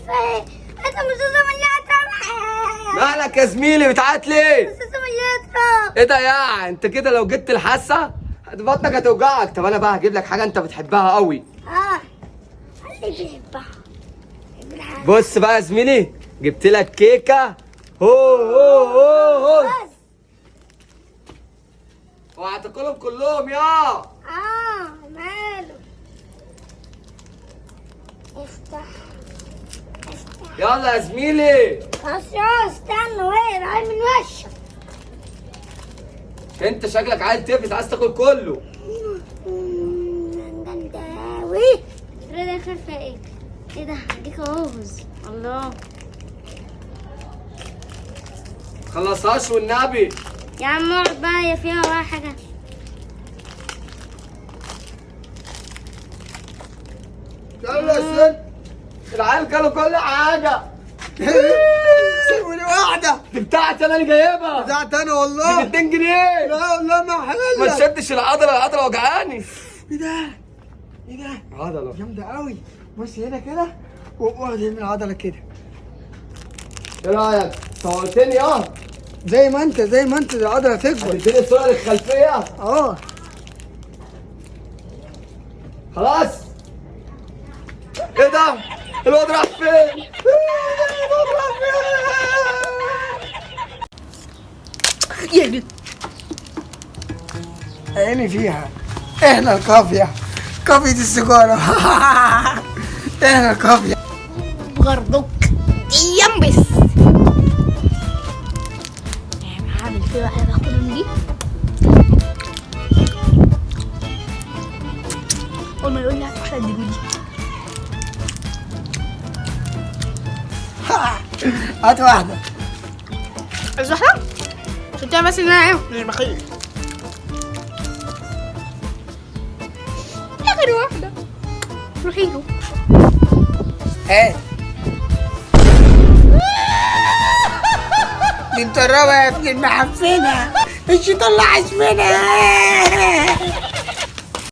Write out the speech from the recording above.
فيه. انت مش لازم يضرب. مالك يا زميلي بتعيط ليه؟ مش لازم يضرب. ايه ده يا انت كده لو جبت الحاسه بطنك هتوجعك. طب انا بقى هجيب لك حاجه انت بتحبها قوي. اللي بيحبها. بص بقى يا زميلي، جبت لك كيكه. هو وهتاكلهم كلهم يا. ماله. افتح. يلا يا زميلي. خلاص يا استنى وين رايح من وشك. انت شكلك عايز تفلس، عايز تاكل كله. جنداوي. ده خفه ايه؟ ايه ده؟ ديك اهوز. الله. خلصهاش والنبي. يا عم اقعد بقى، هي فيها ولا حاجه. يلا يا سيد، العيال كلوا كل حاجه. سيبوني واحدة. دي بتاعتي انا اللي جايبها. بتاعت انا والله. ب 2 جنيه. لا والله ما ما حلال. تشدش العضله وجعاني. ايه ده؟ ايه ده؟ عضله جامدة قوي. بص هنا كده واقعد هنا العضلة كده. ايه رايك؟ صورتني زي ما انت العضلة تكبر. هتديني الصوره الخلفيه. خلاص. ايه ده؟ الواد راح فين؟ الواد راح فين؟ يا جد عيني فيها. احنا القافية، قافية السيجارة. احنا القافية. برضك ينبس. هعمل فيه واحدة باخدها من دي. أول ما يقول لي هات واحدة اديله دي. هات واحدة. عايز واحدة؟ عشان تعرف بس ان انا ايه مش بخيل. اخر واحدة. روحي له. هات. دي مطربة يا ابن المعفنة. مش يطلع اسمنا.